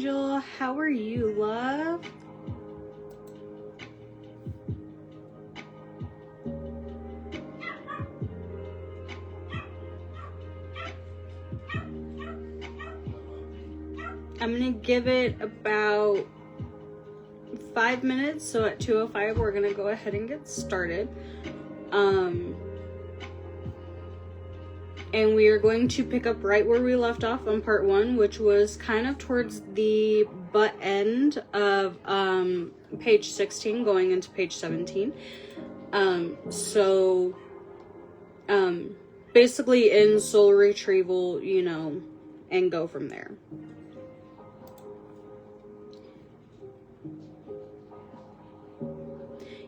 Angel. How are you, love? I'm gonna give it about 5 minutes, so at 2:05 we're gonna go ahead and get started. And we are going to pick up right where we left off on part 1, which was kind of towards the butt end of page 16 going into page 17. Basically in soul retrieval, you know, and go from there.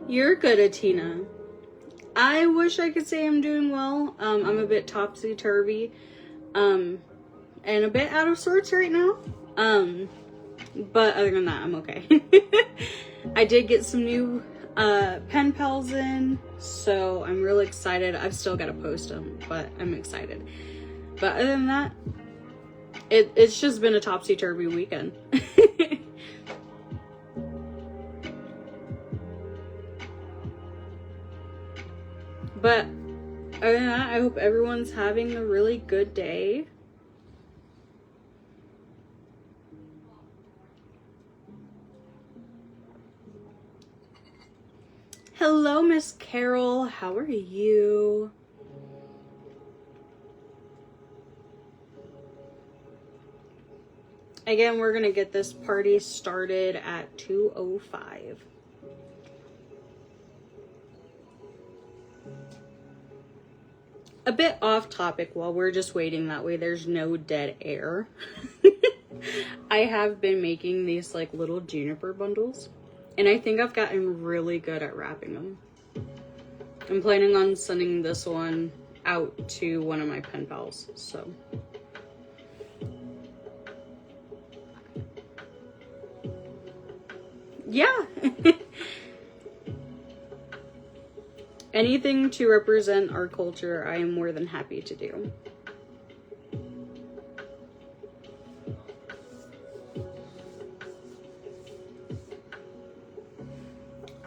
You're good, Atina. I wish I could say I'm doing well. I'm a bit topsy-turvy, and a bit out of sorts right now. But other than that, I'm okay. I did get some new pen pals in, so I'm really excited. I've still got to post them, but I'm excited. But other than that, it's just been a topsy-turvy weekend. But other than that, I hope everyone's having a really good day. Hello, Miss Carol. How are you? Again, we're going to get this party started at 2:05. A bit off topic while we're just waiting, that way there's no dead air. I have been making these like little juniper bundles, and I think I've gotten really good at wrapping them. I'm planning on sending this one out to one of my pen pals, so. Yeah. Anything to represent our culture, I am more than happy to do.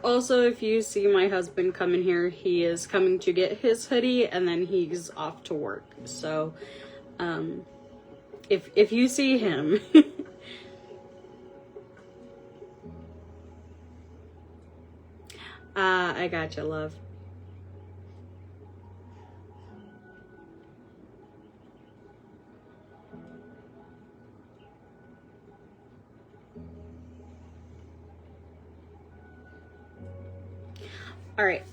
Also, if you see my husband come in here, he is coming to get his hoodie and then he's off to work. So, if you see him, I gotcha, love. All right,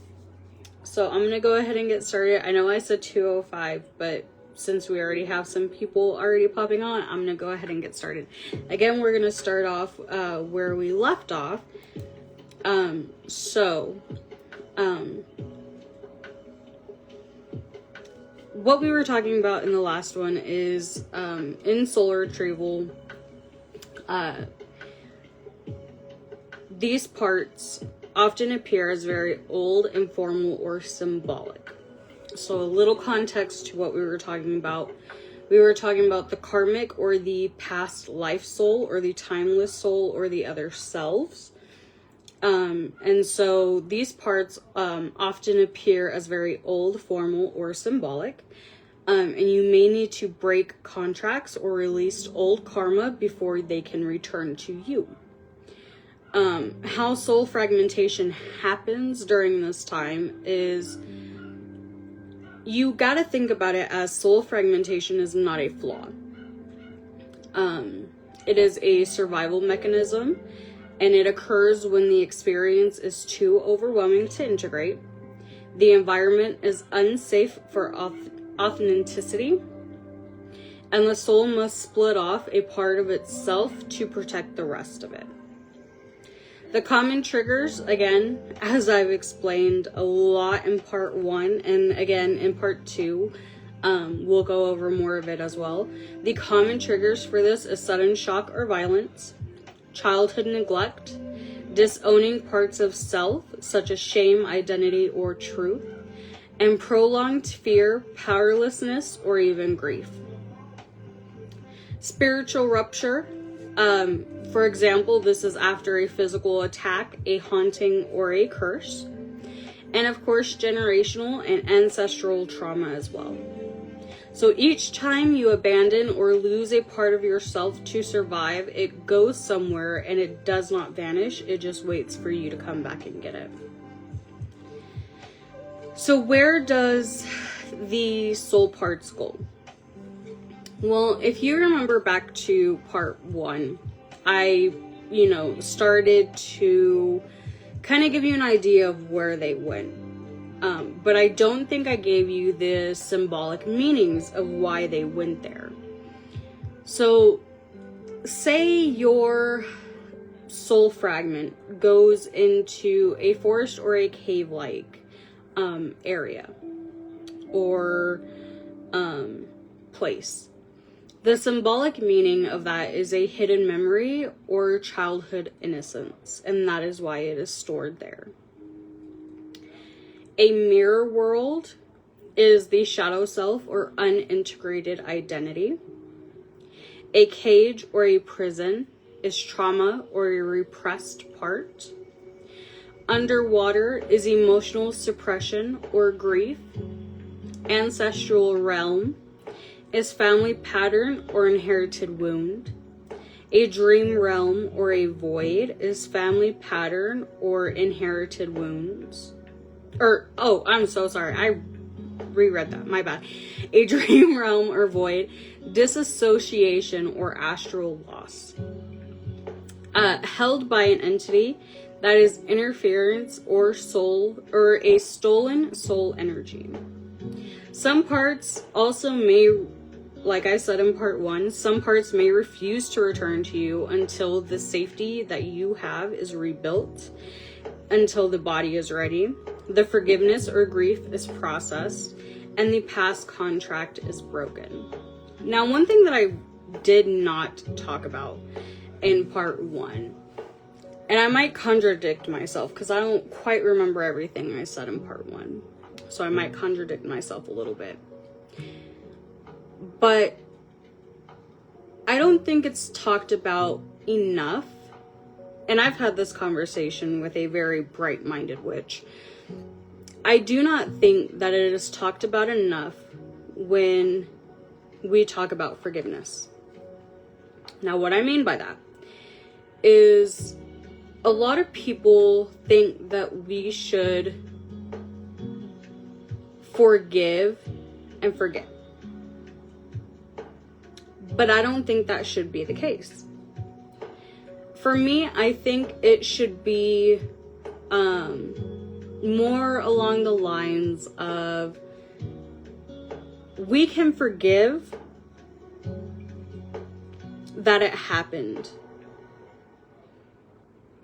so I'm gonna go ahead and get started. I know I said 2:05, but since we already have some people already popping on, I'm gonna go ahead and get started. Again, we're gonna start off where we left off. What we were talking about in the last one is in soul retrieval, these parts often appear as very old, informal, or symbolic. So a little context to what we were talking about. We were talking about the karmic or the past life soul or the timeless soul or the other selves. And so these parts often appear as very old, formal, or symbolic. And you may need to break contracts or release old karma before they can return to you. How soul fragmentation happens during this time is you gotta think about it as soul fragmentation is not a flaw. It is a survival mechanism, and it occurs when the experience is too overwhelming to integrate. The environment is unsafe for authenticity, and the soul must split off a part of itself to protect the rest of it. The common triggers, again, as I've explained a lot in part 1, and again in part 2, we'll go over more of it as well. The common triggers for this is sudden shock or violence, childhood neglect, disowning parts of self, such as shame, identity, or truth, and prolonged fear, powerlessness, or even grief. Spiritual rupture For example, this is after a physical attack, a haunting, or a curse. And of course, generational and ancestral trauma as well. So each time you abandon or lose a part of yourself to survive, it goes somewhere and it does not vanish. It just waits for you to come back and get it. So where does the soul parts go? Well, if you remember back to part 1, I, started to kind of give you an idea of where they went. But I don't think I gave you the symbolic meanings of why they went there. So, say your soul fragment goes into a forest or a cave-like area or place. The symbolic meaning of that is a hidden memory or childhood innocence, and that is why it is stored there. A mirror world is the shadow self or unintegrated identity. A cage or a prison is trauma or a repressed part. Underwater is emotional suppression or grief. Ancestral realm is family pattern or inherited wound. A dream realm or a void is family pattern or inherited wounds. I'm so sorry. I reread that. My bad. A dream realm or void, disassociation or astral loss. Held by an entity that is interference or a stolen soul energy. Some parts also may, like I said in part 1, some parts may refuse to return to you until the safety that you have is rebuilt, until the body is ready, the forgiveness or grief is processed, and the past contract is broken. Now, one thing that I did not talk about in part 1, and I might contradict myself because I don't quite remember everything I said in part 1, so I might contradict myself a little bit. But I don't think it's talked about enough. And I've had this conversation with a very bright-minded witch. I do not think that it is talked about enough when we talk about forgiveness. Now, what I mean by that is a lot of people think that we should forgive and forget. But I don't think that should be the case. For me, I think it should be more along the lines of we can forgive that it happened.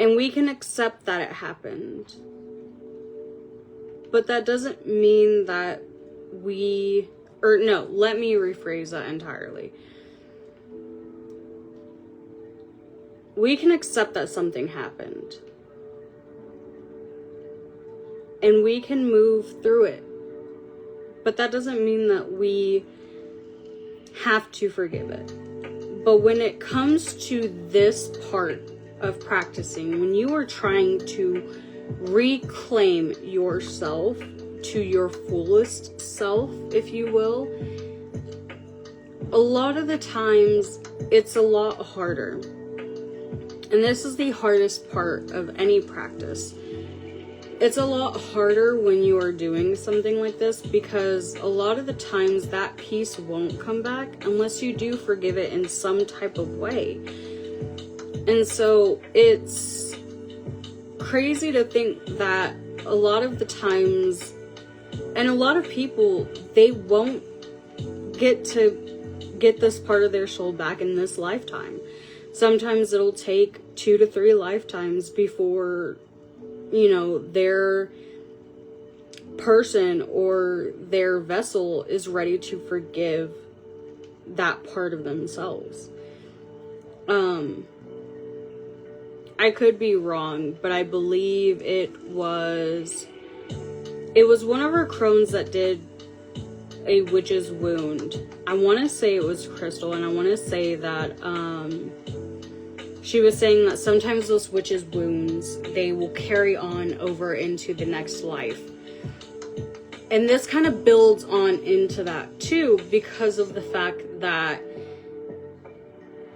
And we can accept that it happened. But that doesn't mean that let me rephrase that entirely. We can accept that something happened. And we can move through it. But that doesn't mean that we have to forgive it. But when it comes to this part of practicing, when you are trying to reclaim yourself to your fullest self, if you will, a lot of the times it's a lot harder. And this is the hardest part of any practice. It's a lot harder when you are doing something like this because a lot of the times that piece won't come back unless you do forgive it in some type of way. And so it's crazy to think that a lot of the times, and a lot of people, they won't get this part of their soul back in this lifetime. Sometimes it'll take 2 to 3 lifetimes before, their person or their vessel is ready to forgive that part of themselves. I could be wrong, but I believe it was one of our crones that did a witch's wound. I want to say it was Crystal, and I want to say that she was saying that sometimes those witches' wounds, they will carry on over into the next life. And this kind of builds on into that too, because of the fact that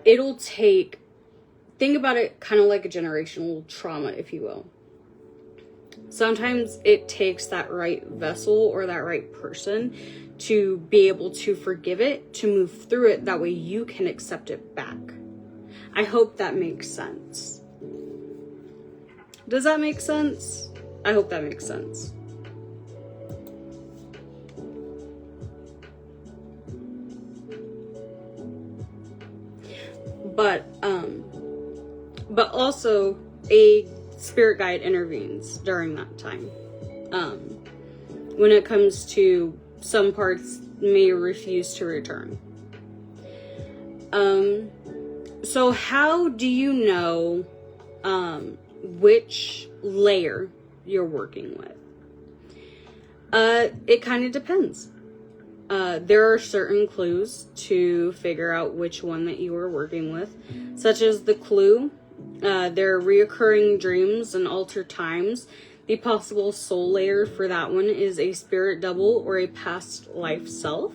it'll take, think about it kind of like a generational trauma, if you will. Sometimes it takes that right vessel or that right person to be able to forgive it, to move through it. That way you can accept it back. I hope that makes sense. Does that make sense? I hope that makes sense. But also a spirit guide intervenes during that time. When it comes to some parts may refuse to return. So how do you know which layer you're working with? It kind of depends. There are certain clues to figure out which one that you are working with, such as the clue, their reoccurring dreams and altered times. The possible soul layer for that one is a spirit double or a past life self.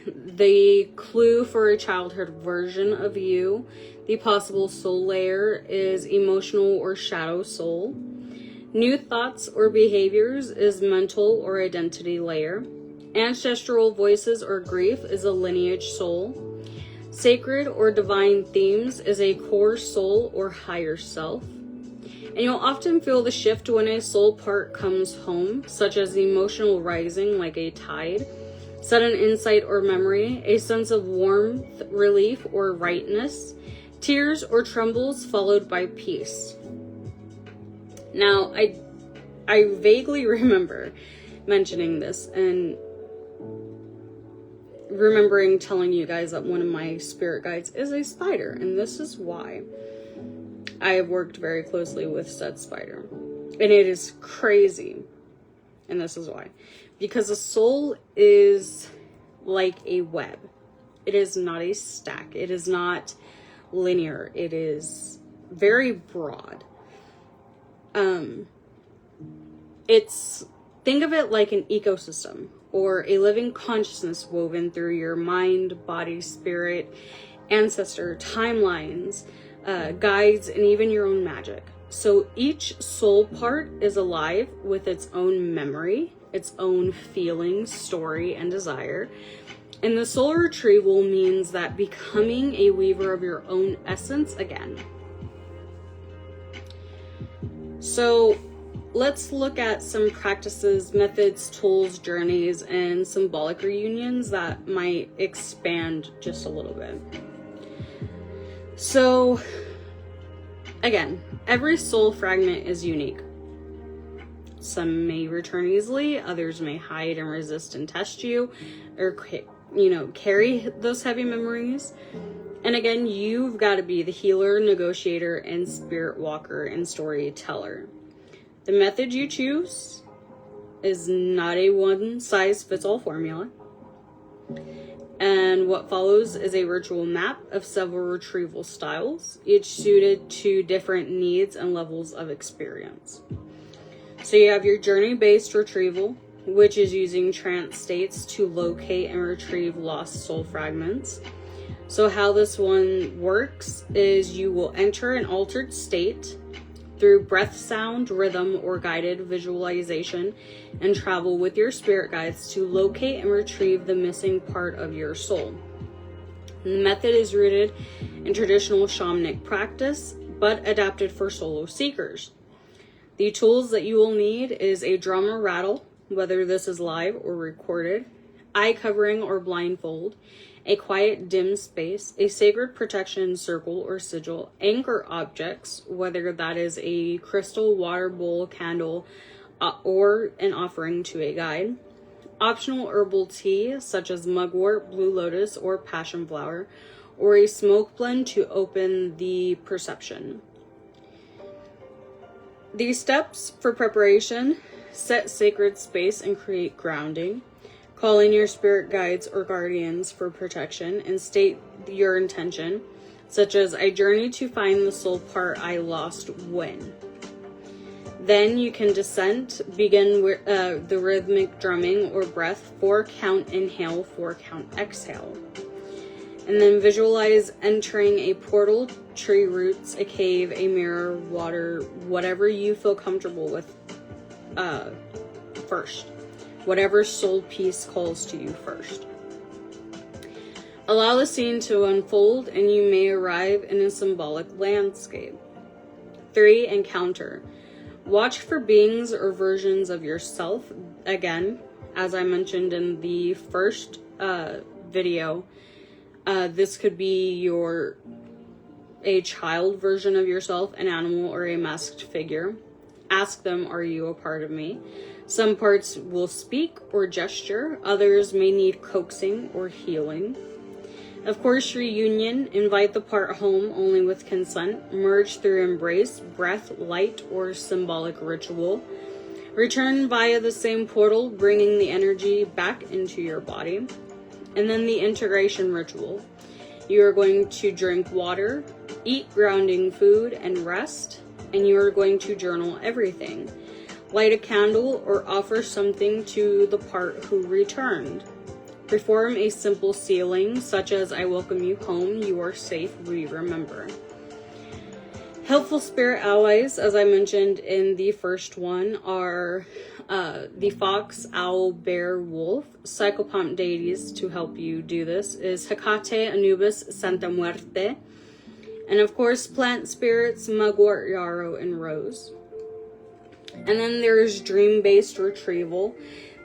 The clue for a childhood version of you, the possible soul layer is emotional or shadow soul. New thoughts or behaviors is mental or identity layer. Ancestral voices or grief is a lineage soul. Sacred or divine themes is a core soul or higher self. And you'll often feel the shift when a soul part comes home, such as emotional rising like a tide, sudden insight or memory, a sense of warmth, relief, or rightness, tears or trembles followed by peace. Now, I vaguely remember mentioning this and remembering telling you guys that one of my spirit guides is a spider, and this is why. I have worked very closely with said spider, and it is crazy, and this is why. Because a soul is like a web. It is not a stack. It is not linear. It is very broad. Think of it like an ecosystem or a living consciousness woven through your mind, body, spirit, ancestor, timelines, guides, and even your own magic. So each soul part is alive with its own memory, its own feelings, story, and desire. And the soul retrieval means that becoming a weaver of your own essence again. So let's look at some practices, methods, tools, journeys, and symbolic reunions that might expand just a little bit. So, again, every soul fragment is unique. Some may return easily, others may hide and resist and test you, or, carry those heavy memories. And again, you've got to be the healer, negotiator, and spirit walker and storyteller. The method you choose is not a one-size-fits-all formula. And what follows is a ritual map of several retrieval styles, each suited to different needs and levels of experience. So you have your journey-based retrieval, which is using trance states to locate and retrieve lost soul fragments. So how this one works is you will enter an altered state through breath, sound, rhythm, or guided visualization, and travel with your spirit guides to locate and retrieve the missing part of your soul. The method is rooted in traditional shamanic practice, but adapted for solo seekers. The tools that you will need is a drum or rattle, whether this is live or recorded, eye covering or blindfold, a quiet, dim space, a sacred protection circle or sigil, anchor objects, whether that is a crystal, water bowl, candle, or an offering to a guide, optional herbal tea such as mugwort, blue lotus, or passion flower, or a smoke blend to open the perception. These steps for preparation: set sacred space and create grounding. Call in your spirit guides or guardians for protection and state your intention, such as I journey to find the soul part I lost when. Then you can descent, begin the rhythmic drumming or breath, 4 count inhale, 4 count exhale. And then visualize entering a portal, tree roots, a cave, a mirror, water, whatever you feel comfortable with first. Whatever soul piece calls to you first. Allow the scene to unfold and you may arrive in a symbolic landscape. 3. Encounter. Watch for beings or versions of yourself. Again, as I mentioned in the first video, this could be a child version of yourself, an animal, or a masked figure. Ask them, are you a part of me? Some parts will speak or gesture. Others may need coaxing or healing. Of course, reunion. Invite the part home only with consent. Merge through embrace, breath, light, or symbolic ritual. Return via the same portal, bringing the energy back into your body. And then the integration ritual. You are going to drink water, eat grounding food, and rest. And you are going to journal everything. Light a candle or offer something to the part who returned. Perform a simple sealing, such as I welcome you home, you are safe, we remember. Helpful spirit allies, as I mentioned in the first one, are the fox, owl, bear, wolf. Psychopomp deities to help you do this is Hecate, Anubis, Santa Muerte. And of course, plant spirits, mugwort, yarrow, and rose. And then there's dream-based retrieval.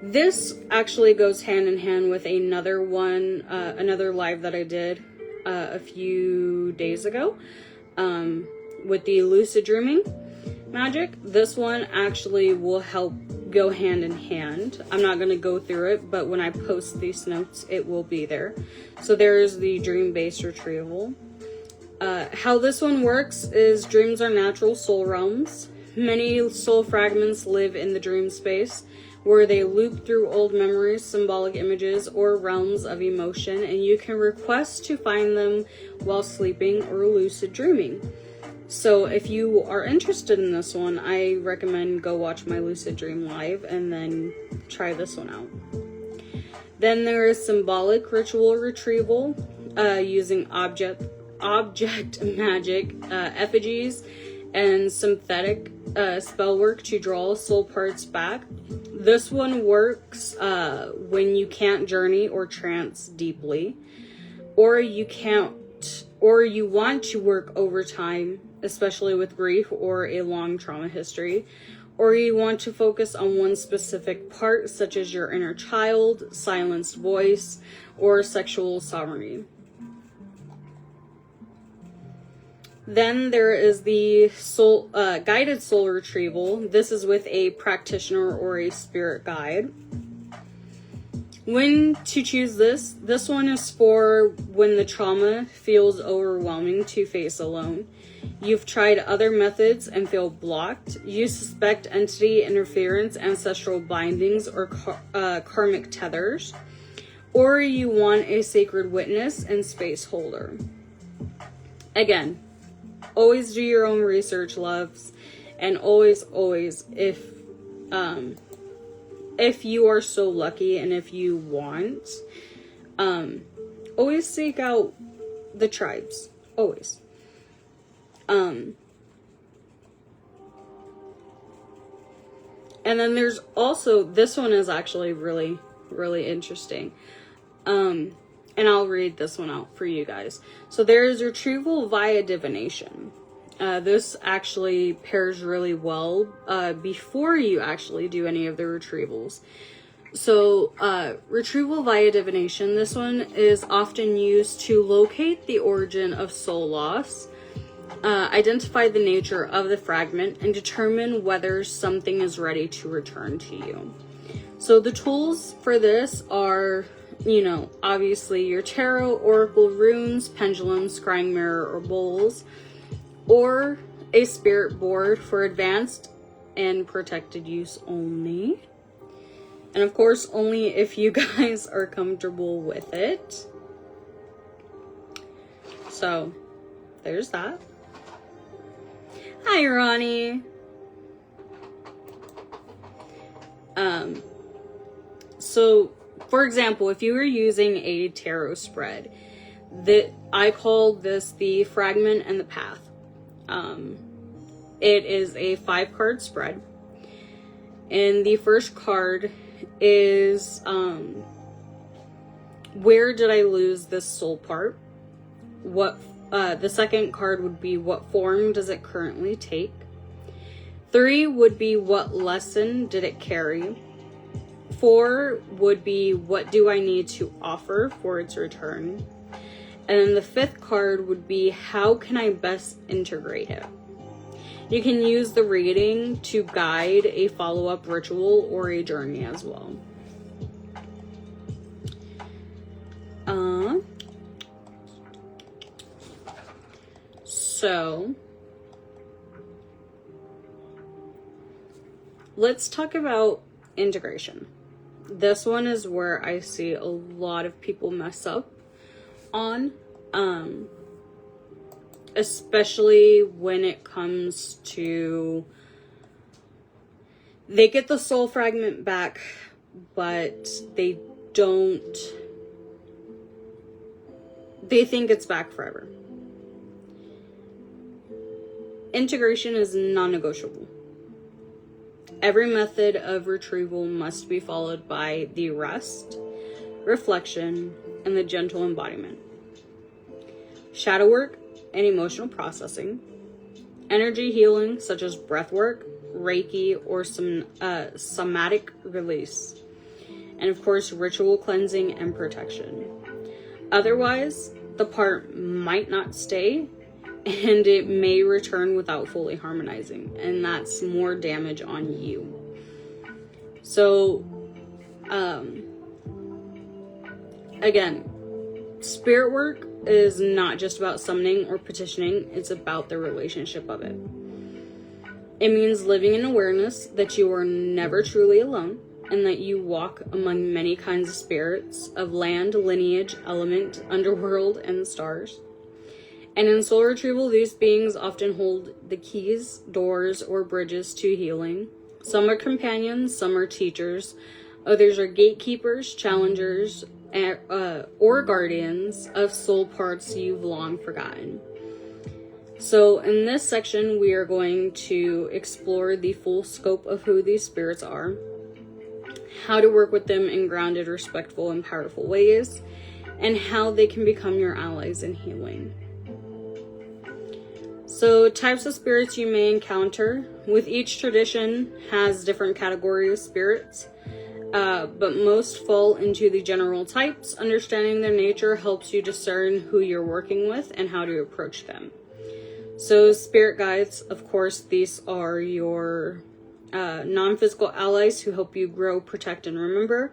This actually goes hand in hand with another one, another live that I did a few days ago with the lucid dreaming magic. This one actually will help go hand in hand. I'm not going to go through it, but when I post these notes, it will be there. So there's the dream-based retrieval. How this one works is dreams are natural soul realms. Many soul fragments live in the dream space, where they loop through old memories, symbolic images, or realms of emotion, and you can request to find them while sleeping or lucid dreaming. So if you are interested in this one, I recommend go watch my lucid dream live and then try this one out. Then there is symbolic ritual retrieval using object magic, effigies, and synthetic spell work to draw soul parts back. This one works when you can't journey or trance deeply, or you want to work overtime, especially with grief or a long trauma history, or you want to focus on one specific part, such as your inner child, silenced voice, or sexual sovereignty. Then there is the guided soul retrieval. This is with a practitioner or a spirit guide. When to choose this? This one is for when the trauma feels overwhelming to face alone. You've tried other methods and feel blocked. You suspect entity interference, ancestral bindings, or karmic tethers. Or you want a sacred witness and space holder. Again, always do your own research, loves, and always, if you are so lucky and if you want, always seek out the tribes, always. And then there's also, this one is actually really, really interesting. And I'll read this one out for you guys. So there is retrieval via divination. This actually pairs really well before you actually do any of the retrievals. So retrieval via divination, this one is often used to locate the origin of soul loss, identify the nature of the fragment, and determine whether something is ready to return to you. So the tools for this are, obviously your tarot, oracle, runes, pendulums, scrying mirror, or bowls, or a spirit board for advanced and protected use only. And of course, only if you guys are comfortable with it. So, there's that. Hi, Ronnie. So, for example, if you were using a tarot spread, I call this the fragment and the path. It is a 5-card spread. And the first card is, where did I lose this soul part? The second card would be, what form does it currently take? 3 would be, what lesson did it carry? 4 would be, what do I need to offer for its return? And then the 5th card would be, how can I best integrate it? You can use the reading to guide a follow-up ritual or a journey as well. So, let's talk about integration. This one is where I see a lot of people mess up on, especially when it comes to, they get the soul fragment back, but they think it's back forever. Integration is non-negotiable. Every method of retrieval must be followed by the rest, reflection, and the gentle embodiment. Shadow work and emotional processing. Energy healing, such as breath work, Reiki, or some somatic release. And of course, ritual cleansing and protection. Otherwise, the part might not stay, and it may return without fully harmonizing, and that's more damage on you. So, again, spirit work is not just about summoning or petitioning, it's about the relationship of it. It means living in awareness that you are never truly alone, and that you walk among many kinds of spirits of land, lineage, element, underworld, and the stars. And in soul retrieval, these beings often hold the keys, doors, or bridges to healing. Some are companions, some are teachers. Others are gatekeepers, challengers, or guardians of soul parts you've long forgotten. So in this section, we are going to explore the full scope of who these spirits are, how to work with them in grounded, respectful, and powerful ways, and how they can become your allies in healing. So, types of spirits you may encounter. With each tradition has different categories of spirits, but most fall into the general types. Understanding their nature helps you discern who you're working with and how to approach them. So, spirit guides, of course, these are your non-physical allies who help you grow, protect, and remember.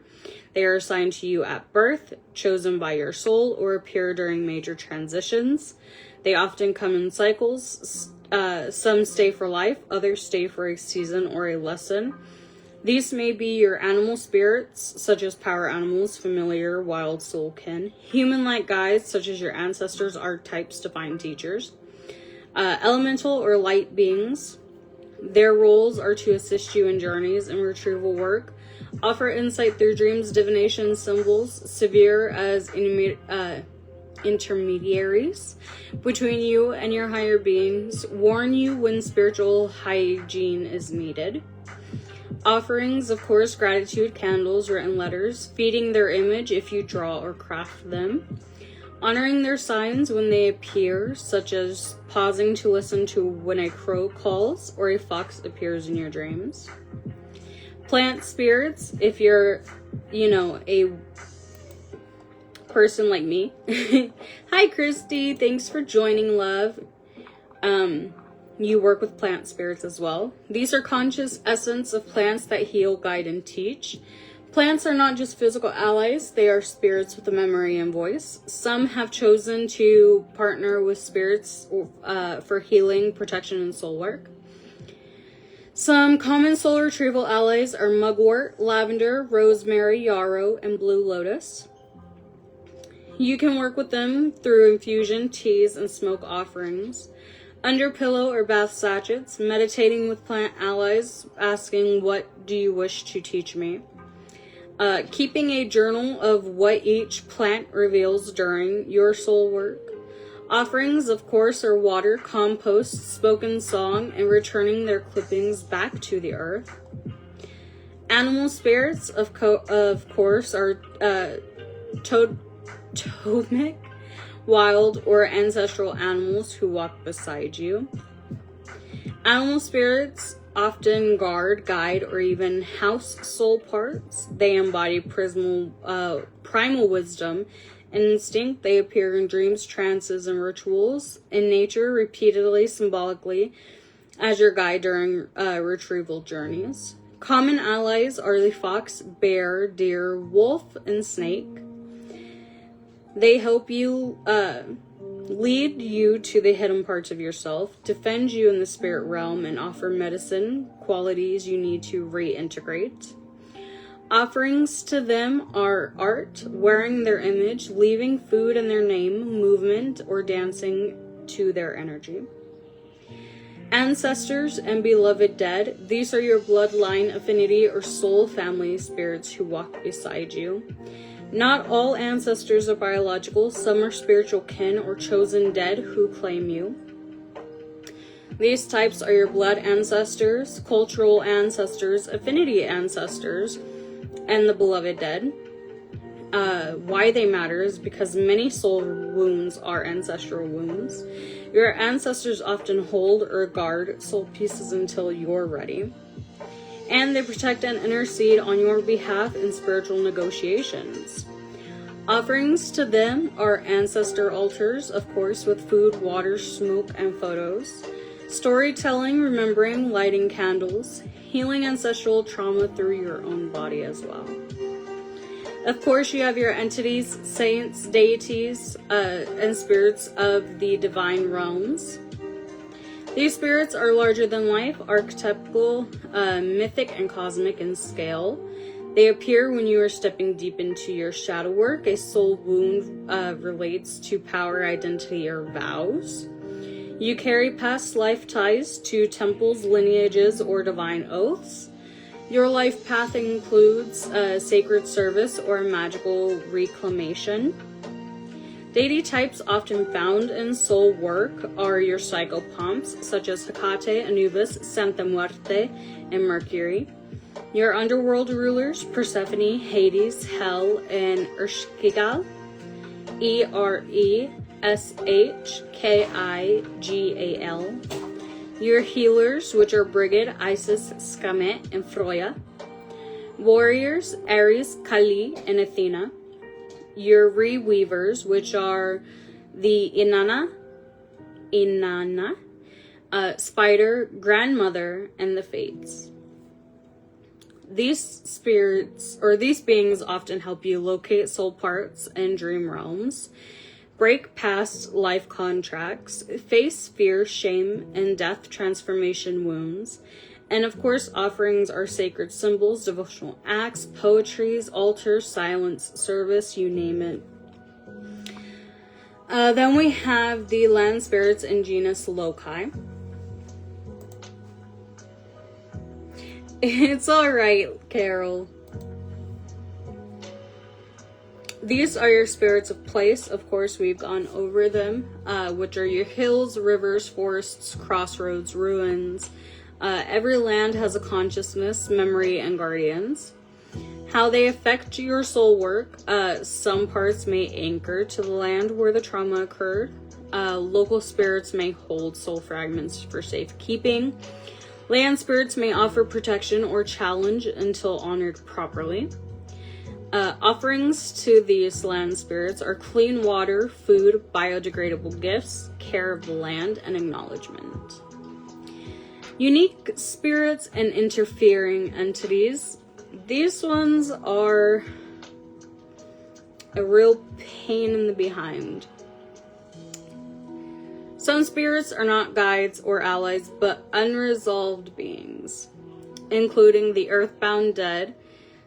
They are assigned to you at birth, chosen by your soul, or appear during major transitions. They often come in cycles. Some stay for life, others stay for a season or a lesson. These may be your animal spirits, such as power animals, familiar, wild soul kin. Human-like guides, such as your ancestors, archetypes, divine teachers. Elemental or light beings. Their roles are to assist you in journeys and retrieval work, offer insight through dreams, divination, symbols, severe as intermediaries between you and your higher beings, warn you when spiritual hygiene is needed. Offerings, of course, gratitude, candles, written letters, feeding their image if you draw or craft them. Honoring their signs when they appear, such as pausing to listen to when a crow calls or a fox appears in your dreams. Plant spirits, if you're, a person like me. Hi, Christy. Thanks for joining, love. You work with plant spirits as well. These are conscious essence of plants that heal, guide, and teach. Plants are not just physical allies, they are spirits with a memory and voice. Some have chosen to partner with spirits for healing, protection, and soul work. Some common soul retrieval allies are mugwort, lavender, rosemary, yarrow, and blue lotus. You can work with them through infusion, teas, and smoke offerings. Under pillow or bath sachets, meditating with plant allies, asking, "What do you wish to teach me?" Keeping a journal of what each plant reveals during your soul work. Offerings, of course, are water, compost, spoken song, and returning their clippings back to the earth. Animal spirits, of course, are totemic, wild, or ancestral animals who walk beside you. Animal spirits often guard, guide, or even house soul parts. They embody primal wisdom and instinct. They appear in dreams, trances, and rituals. In nature, repeatedly, symbolically, as your guide during retrieval journeys. Common allies are the fox, bear, deer, wolf, and snake. They help you lead you to the hidden parts of yourself, defend you in the spirit realm, and offer medicine, qualities you need to reintegrate. Offerings to them are art, wearing their image, leaving food in their name, movement, or dancing to their energy. Ancestors and beloved dead, these are your bloodline, affinity, or soul family spirits who walk beside you. Not all ancestors are biological. Some are spiritual kin or chosen dead who claim you. These types are your blood ancestors, cultural ancestors, affinity ancestors, and the beloved dead. Why they matter is because many soul wounds are ancestral wounds. Your ancestors often hold or guard soul pieces until you're ready. And they protect and intercede on your behalf in spiritual negotiations. Offerings to them are ancestor altars, of course, with food, water, smoke, and photos. Storytelling, remembering, lighting candles, healing ancestral trauma through your own body as well. Of course, you have your entities, saints, deities, and spirits of the divine realms. These spirits are larger than life, archetypical, mythic, and cosmic in scale. They appear when you are stepping deep into your shadow work. A soul wound relates to power, identity, or vows. You carry past life ties to temples, lineages, or divine oaths. Your life path includes sacred service or magical reclamation. Deity types often found in soul work are your psychopomps, such as Hecate, Anubis, Santa Muerte, and Mercury. Your underworld rulers, Persephone, Hades, Hel, and Ereshkigal, Ereshkigal. Your healers, which are Brigid, Isis, Scamet, and Freya. Warriors, Ares, Kali, and Athena. Your reweavers, which are the Inanna, Spider, Grandmother, and the Fates. These spirits, or these beings, often help you locate soul parts in dream realms, break past life contracts, face fear, shame, and death transformation wounds. And of course, offerings are sacred symbols, devotional acts, poetries, altars, silence, service, you name it. Then we have the land spirits in genus Loci. It's alright, Carol. These are your spirits of place. Of course, we've gone over them, which are your hills, rivers, forests, crossroads, ruins. Every land has a consciousness, memory, and guardians. How they affect your soul work. Some parts may anchor to the land where the trauma occurred. Local spirits may hold soul fragments for safekeeping. Land spirits may offer protection or challenge until honored properly. Offerings to these land spirits are clean water, food, biodegradable gifts, care of the land, and acknowledgement. Unique spirits and interfering entities. These ones are a real pain in the behind. Some spirits are not guides or allies, but unresolved beings, including the earthbound dead,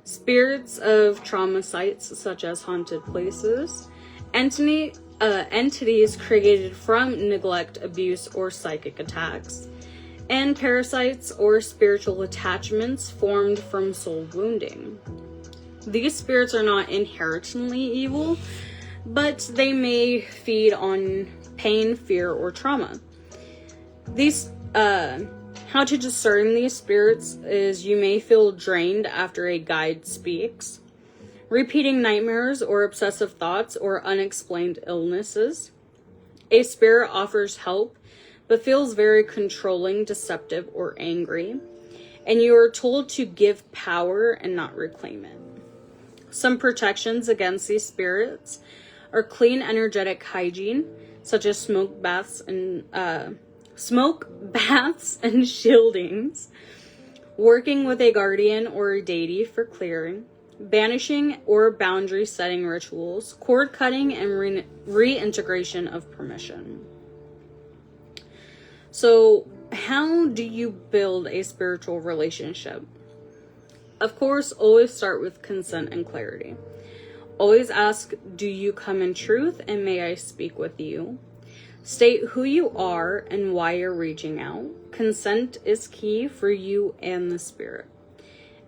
spirits of trauma sites such as haunted places, Entities created from neglect, abuse, or psychic attacks, and parasites or spiritual attachments formed from soul wounding. These spirits are not inherently evil, but they may feed on pain, fear, or trauma. How to discern these spirits is you may feel drained after a guide speaks, repeating nightmares or obsessive thoughts or unexplained illnesses. A spirit offers help, but feels very controlling, deceptive, or angry, and you are told to give power and not reclaim it. Some protections against these spirits are clean energetic hygiene, such as smoke baths and shieldings, working with a guardian or a deity for clearing, banishing or boundary setting rituals, cord cutting, and reintegration of permission. So, how do you build a spiritual relationship? Of course, always start with consent and clarity. Always ask, do you come in truth, and may I speak with you? State who you are and why you're reaching out. Consent is key for you and the spirit.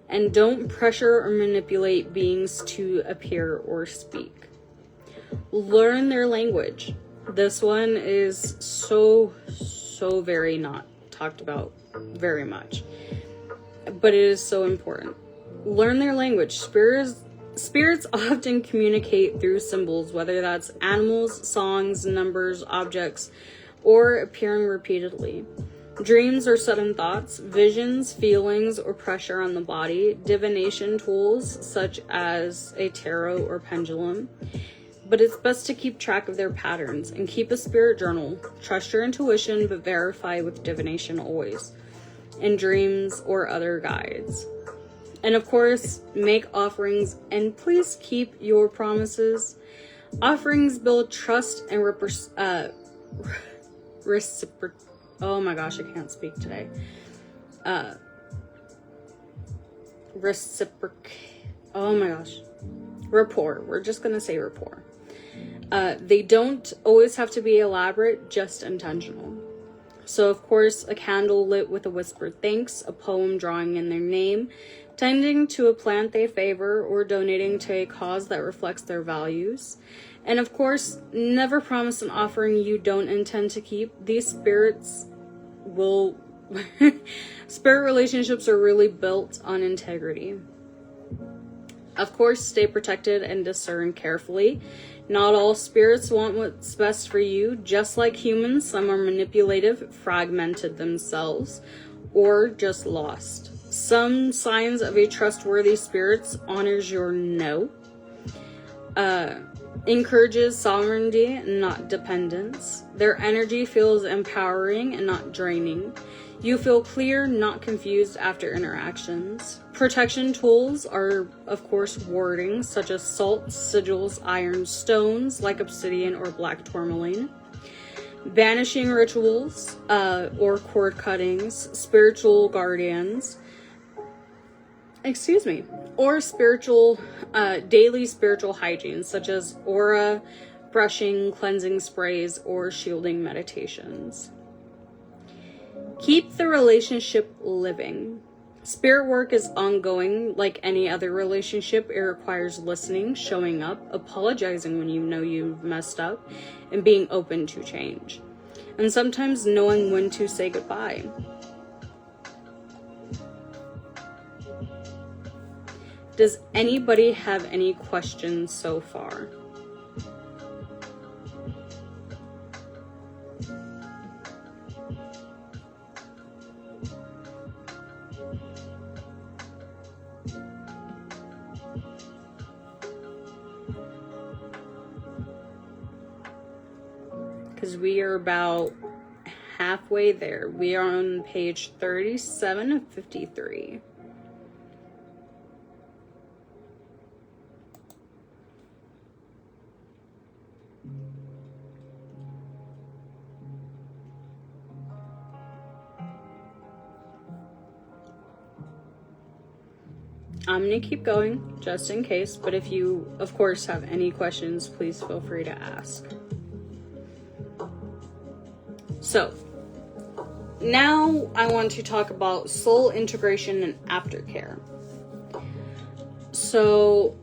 And don't pressure or manipulate beings to appear or speak. Learn their language. This one is so very not talked about very much, but it is so important. Learn their language. Spirits often communicate through symbols, whether that's animals, songs, numbers, objects, or appearing repeatedly. Dreams or sudden thoughts, visions, feelings, or pressure on the body, divination tools such as a tarot or pendulum. But it's best to keep track of their patterns and keep a spirit journal. Trust your intuition, but verify with divination always, in dreams or other guides. And of course, make offerings and please keep your promises. Offerings build trust and oh my gosh, I can't speak today. Rapport. We're just gonna say rapport. They don't always have to be elaborate, just intentional. So of course, a candle lit with a whispered thanks, a poem drawing in their name, tending to a plant they favor, or donating to a cause that reflects their values. And of course, never promise an offering you don't intend to keep. These spirits will... Spirit relationships are really built on integrity. Of course, stay protected and discern carefully. Not all spirits want what's best for you. Just like humans, some are manipulative, fragmented themselves, or just lost. Some signs of a trustworthy spirit honors your no. Encourages sovereignty, not dependence. Their energy feels empowering and not draining. You feel clear, not confused after interactions. Protection tools are, of course, warding, such as salt, sigils, iron, stones like obsidian or black tourmaline. Banishing rituals or cord cuttings, spiritual guardians, or daily spiritual hygiene, such as aura, brushing, cleansing sprays, or shielding meditations. Keep the relationship living. Spirit work is ongoing. Like any other relationship, it requires listening, showing up, apologizing when you know you've messed up, and being open to change. And sometimes knowing when to say goodbye. Does anybody have any questions so far? Because we are about halfway there. We are on page 37 of 53. I'm going to keep going just in case, but if you, of course, have any questions, please feel free to ask. So, now I want to talk about soul integration and aftercare. So,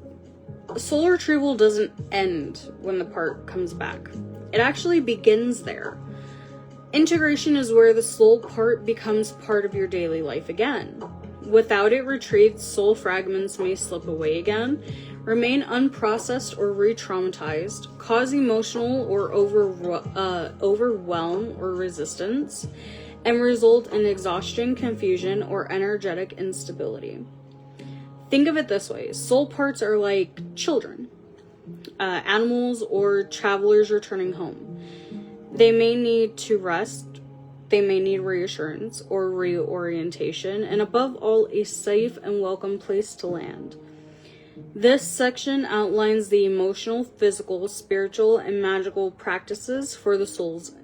soul retrieval doesn't end when the part comes back. It actually begins there. Integration is where the soul part becomes part of your daily life again. Without it retrieved, soul fragments may slip away again, remain unprocessed or re-traumatized, cause emotional or overwhelm or resistance, and result in exhaustion, confusion, or energetic instability. Think of it this way. Soul parts are like children, animals, or travelers returning home. They may need to rest, they may need reassurance or reorientation, and above all, a safe and welcome place to land. This section outlines the emotional, physical, spiritual, and magical practices for the soul's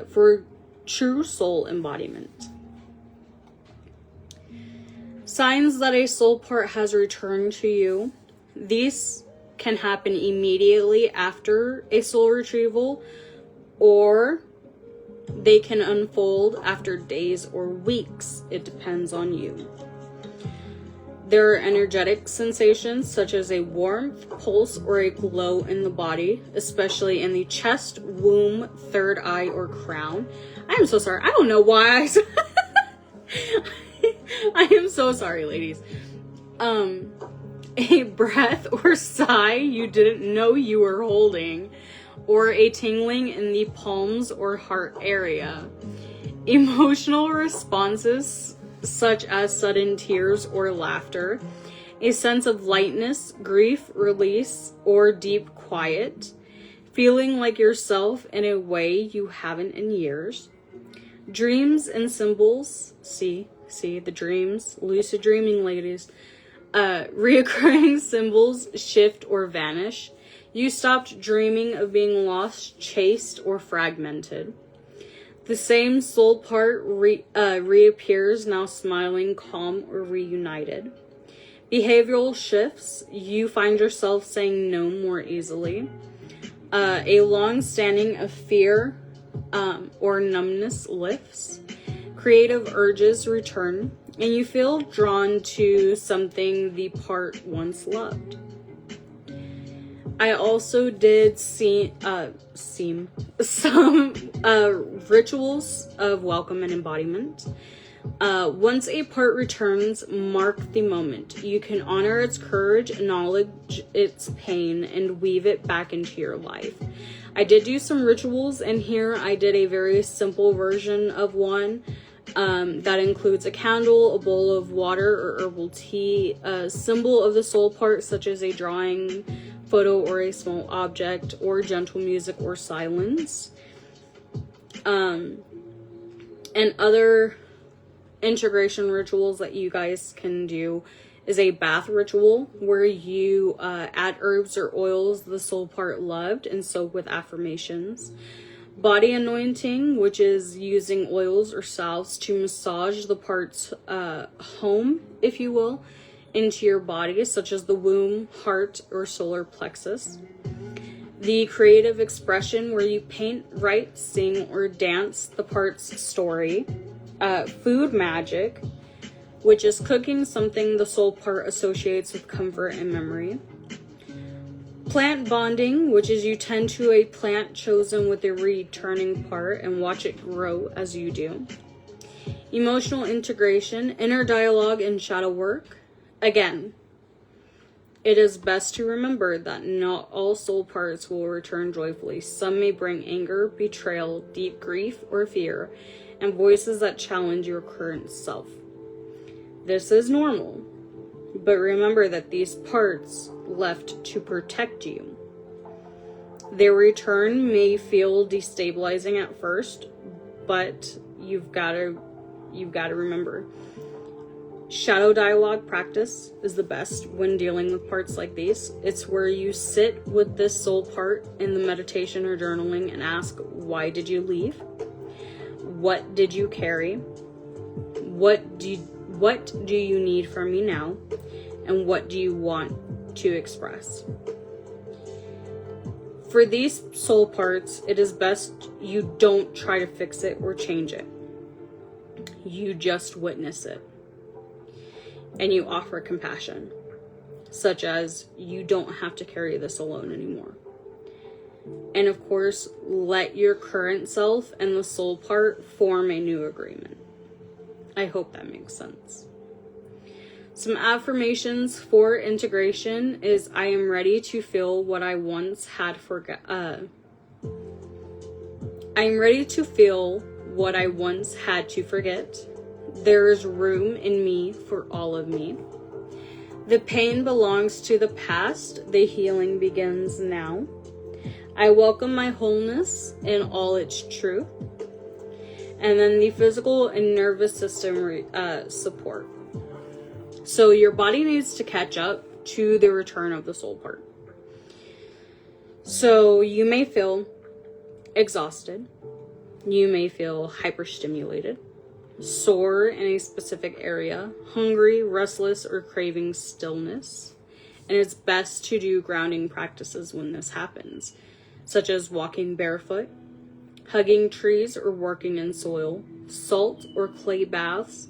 for true soul embodiment. Signs that a soul part has returned to you. These can happen immediately after a soul retrieval, or they can unfold after days or weeks. It depends on you. There are energetic sensations such as a warmth, pulse, or a glow in the body, especially in the chest, womb, third eye, or crown. I am so sorry. I don't know why I am so sorry, ladies. A breath or sigh you didn't know you were holding, or a tingling in the palms or heart area. Emotional responses such as sudden tears or laughter, a sense of lightness, grief, release, or deep quiet, feeling like yourself in a way you haven't in years. Dreams and symbols, see the dreams, lucid dreaming, ladies. Reoccurring symbols shift or vanish. You stopped dreaming of being lost, chased, or fragmented. The same soul part reappears, now smiling, calm, or reunited. Behavioral shifts. You find yourself saying no more easily. A long-standing of fear or numbness lifts. Creative urges return, and you feel drawn to something the part once loved. I also did see some rituals of welcome and embodiment. Once a part returns, mark the moment. You can honor its courage, acknowledge its pain, and weave it back into your life. I did do some rituals, and here I did a very simple version of one. That includes a candle, a bowl of water or herbal tea, a symbol of the soul part such as a drawing, photo, or a small object, or gentle music or silence. And other integration rituals that you guys can do is a bath ritual where you add herbs or oils the soul part loved and soak with affirmations. Body anointing, which is using oils or salves to massage the part's home, if you will, into your body, such as the womb, heart, or solar plexus. The creative expression, where you paint, write, sing, or dance the part's story. Food magic, which is cooking something the soul part associates with comfort and memory. Plant bonding, which is you tend to a plant chosen with a returning part and watch it grow as you do. Emotional integration, inner dialogue, and shadow work. Again, it is best to remember that not all soul parts will return joyfully. Some may bring anger, betrayal, deep grief, or fear, and voices that challenge your current self. This is normal, but remember that these parts left to protect you. Their return may feel destabilizing at first, but you've got to remember, shadow dialogue practice is the best when dealing with parts like these. It's where you sit with this soul part in the meditation or journaling and ask, why did you leave? What did you carry? What do you need from me now? and what do you want to express. For these soul parts, it is best you don't try to fix it or change it. You just witness it. And you offer compassion, such as you don't have to carry this alone anymore. And of course, let your current self and the soul part form a new agreement. I hope that makes sense. Some affirmations for integration is I am ready to feel what I once had I am ready to feel what I once had to forget. There is room in me for all of me. The pain belongs to the past. The healing begins now. I welcome my wholeness in all its truth. And then the physical and nervous system support. So your body needs to catch up to the return of the soul part. So you may feel exhausted. You may feel hyperstimulated, sore in a specific area, hungry, restless, or craving stillness. And it's best to do grounding practices when this happens, such as walking barefoot, hugging trees or working in soil, salt or clay baths,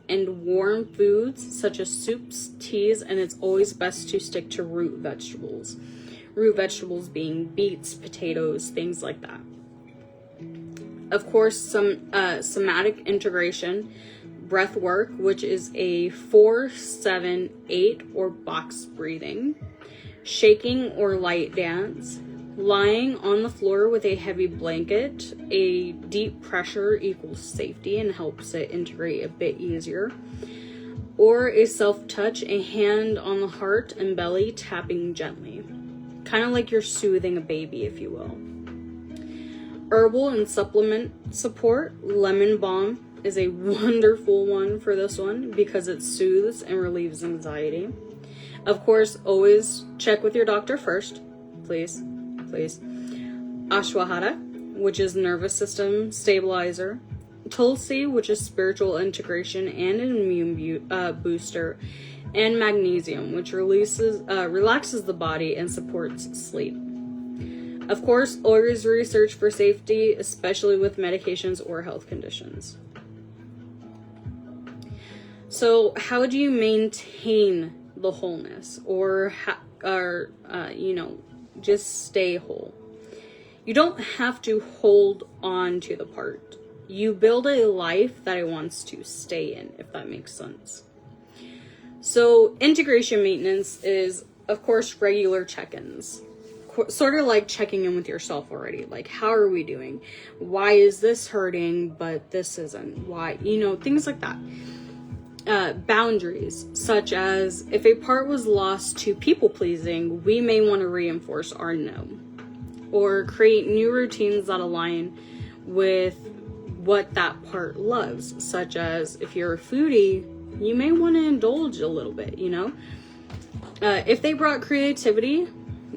and warm foods such as soups, teas, and it's always best to stick to root vegetables. Root vegetables being beets, potatoes, things like that. Of course, some somatic integration, breath work, which is a 4-7-8 or box breathing, shaking or light dance, lying on the floor with a heavy blanket. A deep pressure equals safety and helps it integrate a bit easier. Or a self-touch, a hand on the heart and belly, tapping gently. Kind of like you're soothing a baby, if you will. Herbal and supplement support. Lemon balm is a wonderful one for this one because it soothes and relieves anxiety. Of course, always check with your doctor first, please. Ashwagandha, which is nervous system stabilizer. Tulsi, which is spiritual integration and an immune booster. And magnesium, which relaxes the body and supports sleep. Of course, always research for safety, especially with medications or health conditions. So, how do you maintain the wholeness, or just stay whole? You don't have to hold on to the part. You build a life that it wants to stay in, if that makes sense. So, integration maintenance is, of course, regular check-ins. Sort of like checking in with yourself already. Like, how are we doing? Why is this hurting, but this isn't? Why? Things like that. Boundaries, such as if a part was lost to people-pleasing, we may want to reinforce our no. Or create new routines that align with what that part loves. Such as if you're a foodie, you may want to indulge a little bit, If they brought creativity,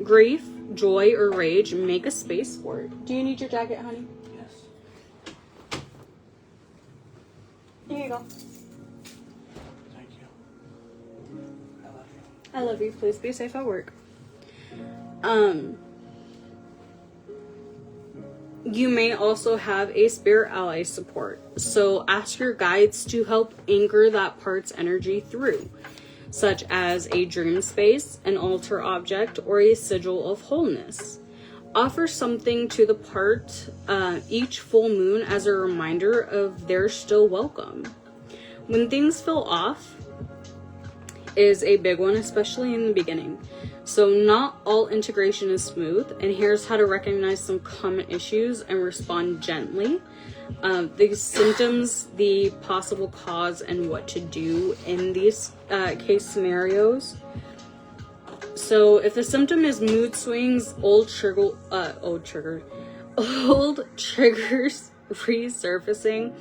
grief, joy, or rage, make a space for it. Do you need your jacket, honey? Yes. Here you go. Thank you. I love you. I love you. Please be safe at work. You may also have a spirit ally support. So ask your guides to help anchor that part's energy through, such as a dream space, an altar object, or a sigil of wholeness. Offer something to the part each full moon as a reminder of they're still welcome. When things feel off is a big one, especially in the beginning. So not all integration is smooth, and here's how to recognize some common issues and respond gently. The symptoms, the possible cause, and what to do in these case scenarios. So if the symptom is mood swings, old triggers resurfacing,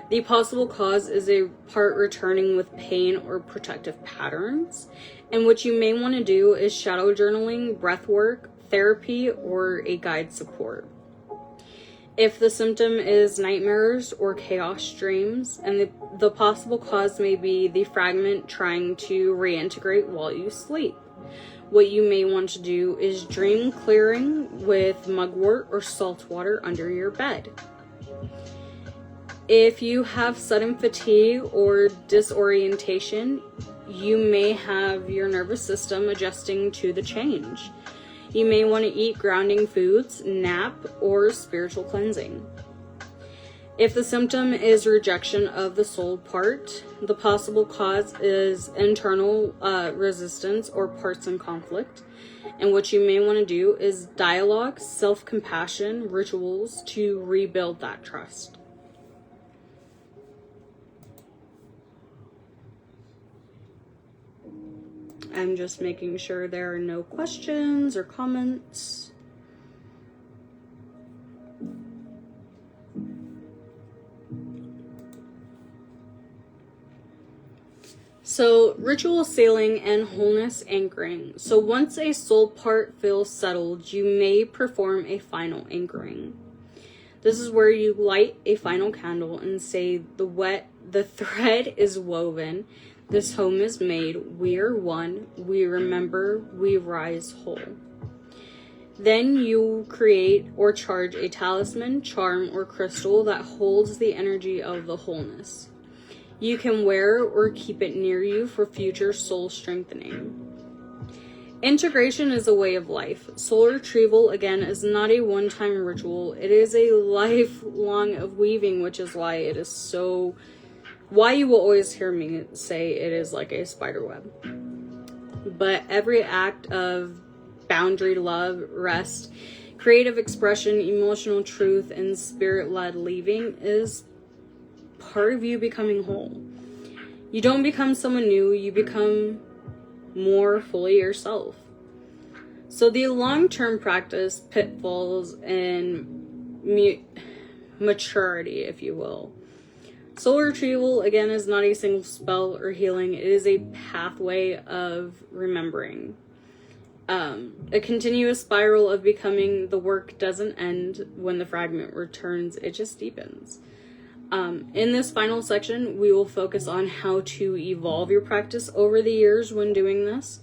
the possible cause is a part returning with pain or protective patterns. And what you may want to do is shadow journaling, breath work, therapy, or a guide support. If the symptom is nightmares or chaos dreams, and the possible cause may be the fragment trying to reintegrate while you sleep. What you may want to do is dream clearing with mugwort or salt water under your bed. If you have sudden fatigue or disorientation, you may have your nervous system adjusting to the change. You may want to eat grounding foods, nap, or spiritual cleansing. If the symptom is rejection of the soul part, the possible cause is internal resistance or parts in conflict. And what you may want to do is dialogue, self-compassion, rituals to rebuild that trust. I'm just making sure there are no questions or comments. So, ritual sealing and wholeness anchoring. So once a soul part feels settled, you may perform a final anchoring. This is where you light a final candle and say, the thread is woven. This home is made, we are one, we remember, we rise whole. Then you create or charge a talisman, charm, or crystal that holds the energy of the wholeness. You can wear or keep it near you for future soul strengthening. Integration is a way of life. Soul retrieval, again, is not a one-time ritual. It is a lifelong of weaving, which is why it is so... why you will always hear me say it is like a spider web. But every act of boundary, love, rest, creative expression, emotional truth, and spirit-led leaving is part of you becoming whole. You don't become someone new, you become more fully yourself. So the long-term practice, pitfalls, and maturity, if you will. Soul retrieval, again, is not a single spell or healing. It is a pathway of remembering. A continuous spiral of becoming. The work doesn't end when the fragment returns. It just deepens. In this final section, we will focus on how to evolve your practice over the years when doing this,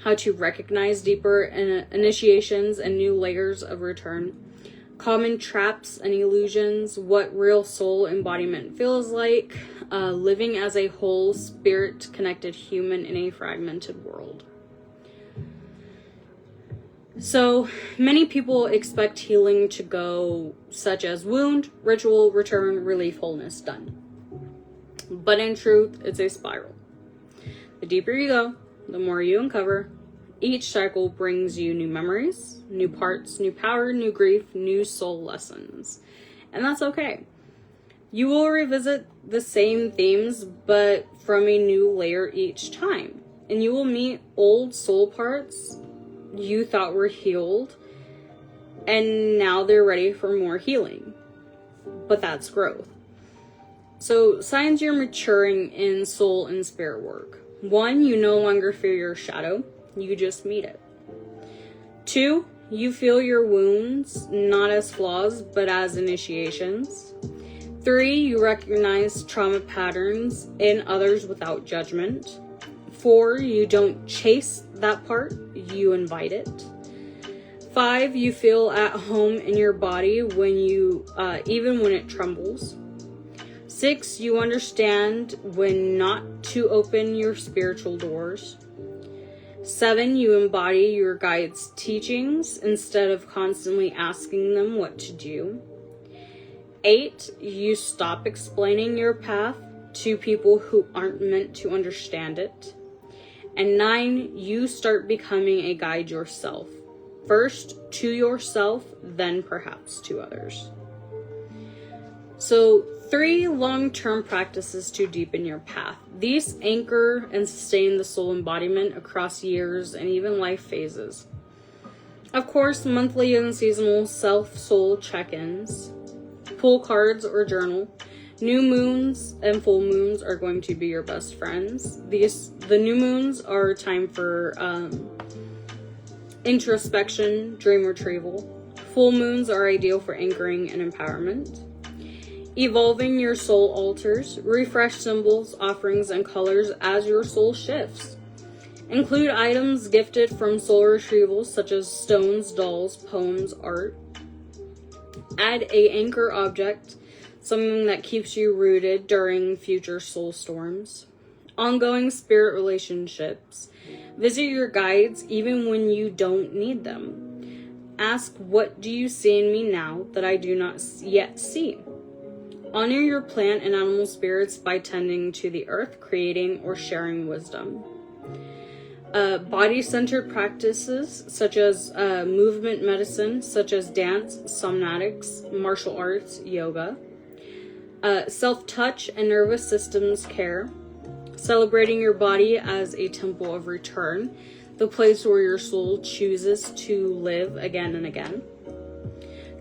how to recognize deeper initiations and new layers of return, common traps and illusions, what real soul embodiment feels like, living as a whole spirit-connected human in a fragmented world. So, many people expect healing to go such as wound, ritual, return, relief, wholeness, done. But in truth, it's a spiral. The deeper you go, the more you uncover. Each cycle brings you new memories, new parts, new power, new grief, new soul lessons. And that's okay. You will revisit the same themes, but from a new layer each time. And you will meet old soul parts you thought were healed, and now they're ready for more healing. But that's growth. So, signs you're maturing in soul and spirit work. 1, you no longer fear your shadow. You just meet it. 2, you feel your wounds not as flaws, but as initiations. 3, you recognize trauma patterns in others without judgment. 4, you don't chase that part, you invite it. 5, you feel at home in your body when you, even when it trembles. 6, you understand when not to open your spiritual doors. 7, you embody your guide's teachings instead of constantly asking them what to do. 8, you stop explaining your path to people who aren't meant to understand it. And 9, you start becoming a guide yourself. First to yourself, then perhaps to others. So 3 long-term practices to deepen your path. These anchor and sustain the soul embodiment across years and even life phases. Of course, monthly and seasonal self-soul check-ins, pull cards or journal. New moons and full moons are going to be your best friends. The new moons are a time for introspection, dream retrieval. Full moons are ideal for anchoring and empowerment. Evolving your soul altars. Refresh symbols, offerings, and colors as your soul shifts. Include items gifted from soul retrieval, such as stones, dolls, poems, art. Add a anchor object, something that keeps you rooted during future soul storms. Ongoing spirit relationships. Visit your guides even when you don't need them. Ask, what do you see in me now that I do not yet see? Honor your plant and animal spirits by tending to the earth, creating or sharing wisdom. Body-centered practices such as movement medicine, such as dance, somnatics, martial arts, yoga. Self-touch and nervous systems care. Celebrating your body as a temple of return, the place where your soul chooses to live again and again.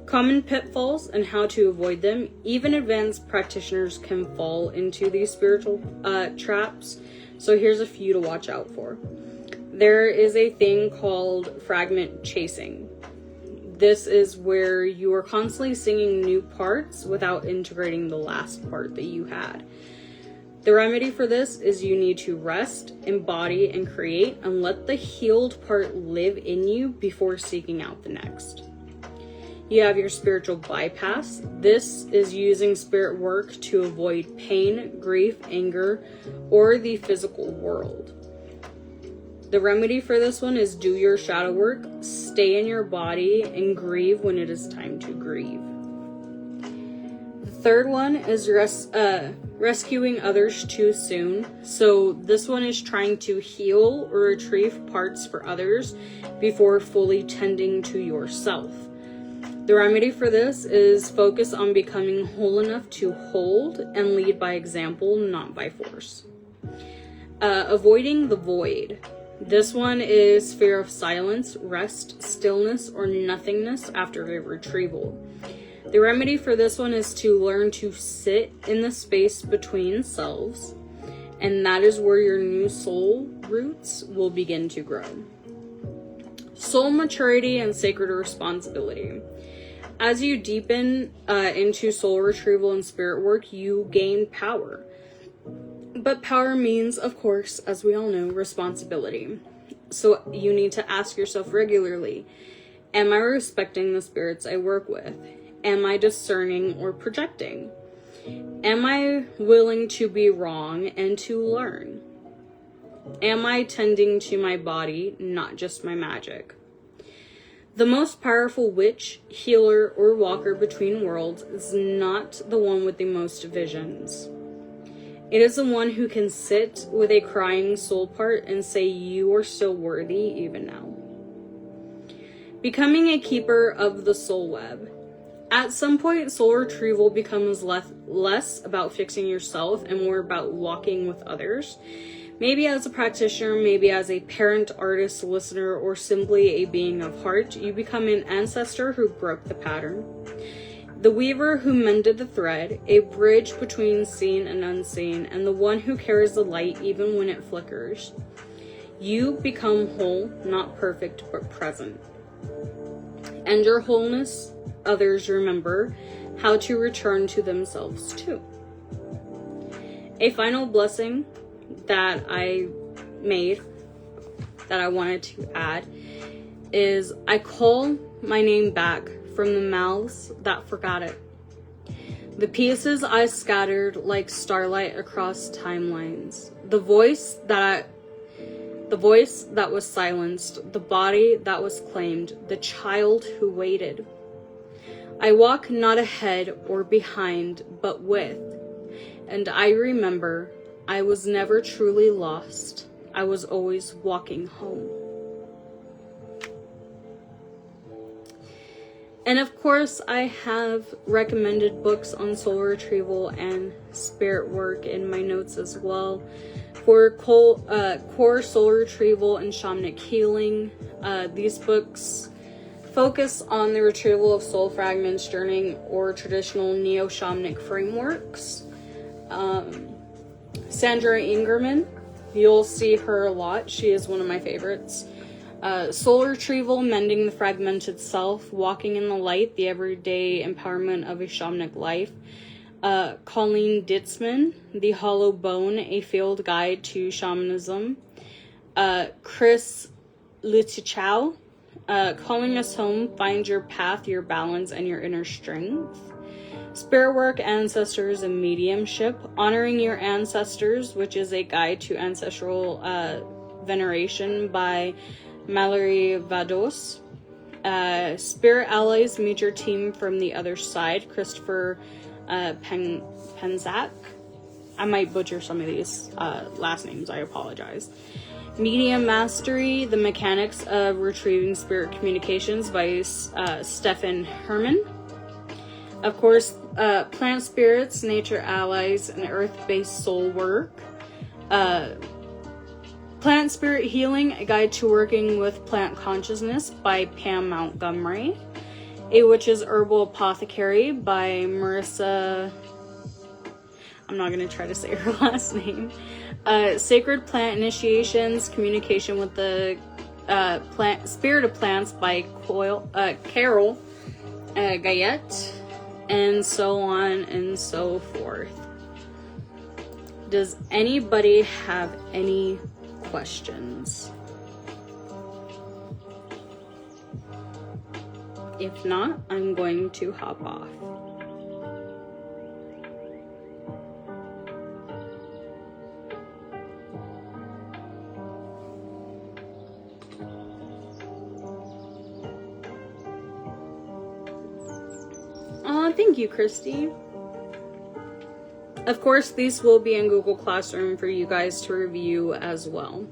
Common pitfalls and how to avoid them. Even advanced practitioners can fall into these spiritual traps, so here's a few to watch out for. There is a thing called fragment chasing. This is where you are constantly singing new parts without integrating the last part that you had. The remedy for this is you need to rest, embody, and create, and let the healed part live in you before seeking out the next. You have your spiritual bypass. This is using spirit work to avoid pain, grief, anger, or the physical world. The remedy for this one is do your shadow work, stay in your body, and grieve when it is time to grieve. The third one is rescuing others too soon. So this one is trying to heal or retrieve parts for others before fully tending to yourself. The remedy for this is focus on becoming whole enough to hold and lead by example, not by force. Avoiding the void. This one is fear of silence, rest, stillness, or nothingness after a retrieval. The remedy for this one is to learn to sit in the space between selves, and that is where your new soul roots will begin to grow. Soul maturity and sacred responsibility. As you deepen into soul retrieval and spirit work, you gain power. But power means, of course, as we all know, responsibility. So you need to ask yourself regularly, am I respecting the spirits I work with? Am I discerning or projecting? Am I willing to be wrong and to learn? Am I tending to my body, not just my magic? The most powerful witch, healer, or walker between worlds is not the one with the most visions. It is the one who can sit with a crying soul part and say, you are still worthy even now. Becoming a keeper of the soul web. At some point, soul retrieval becomes less about fixing yourself and more about walking with others. Maybe as a practitioner, maybe as a parent, artist, listener, or simply a being of heart, you become an ancestor who broke the pattern. The weaver who mended the thread, a bridge between seen and unseen, and the one who carries the light even when it flickers. You become whole, not perfect, but present. And your wholeness, others remember how to return to themselves too. A final blessing that I made, that I wanted to add, is I call my name back from the mouths that forgot it. The pieces I scattered like starlight across timelines. The voice that was silenced, the body that was claimed, the child who waited. I walk not ahead or behind, but with. And I remember I was never truly lost. I was always walking home. And of course, I have recommended books on soul retrieval and spirit work in my notes as well. For core soul retrieval and shamanic healing, these books focus on the retrieval of soul fragments, journeying, or traditional neo-shamanic frameworks. Sandra Ingerman, you'll see her a lot. She is one of my favorites. Soul retrieval, mending the fragmented self, walking in the light, the everyday empowerment of a shamanic life. Colleen Ditzman, The Hollow Bone, a field guide to shamanism. Chris Lutichow, Calling Us Home, find your path, your balance, and your inner strength. Spirit work, ancestors, and mediumship. Honoring your ancestors, which is a guide to ancestral veneration by Mallory Vados. Spirit allies, meet your team from the other side. Christopher Penzak. I might butcher some of these last names. I apologize. Medium Mastery, The Mechanics of Retrieving Spirit Communications by Stefan Herman. Of course, Plant Spirits, Nature Allies, and Earth-Based Soul Work. Plant Spirit Healing, A Guide to Working with Plant Consciousness by Pam Montgomery. A Witch's Herbal Apothecary by Marissa... I'm not going to try to say her last name. Sacred Plant Initiations, Communication with the Spirit of Plants by Carol Gayette, and so on and so forth. Does anybody have any questions? If not, I'm going to hop off. Thank you, Christy. Of course, these will be in Google Classroom for you guys to review as well.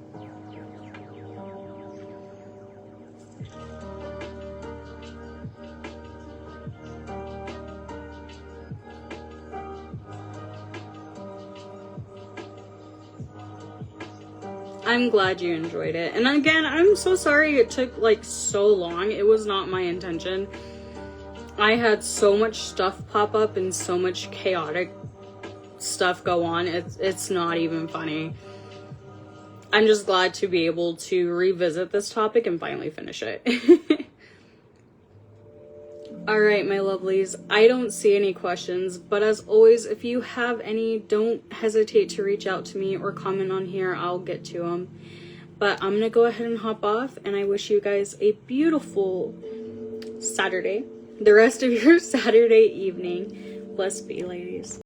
I'm glad you enjoyed it. And again, I'm so sorry it took like so long. It was not my intention. I had so much stuff pop up and so much chaotic stuff go on. It's not even funny. I'm just glad to be able to revisit this topic and finally finish it. Alright, my lovelies. I don't see any questions, but as always, if you have any, don't hesitate to reach out to me or comment on here. I'll get to them. But I'm going to go ahead and hop off, and I wish you guys a beautiful Saturday. The rest of your Saturday evening. Blessed be, ladies.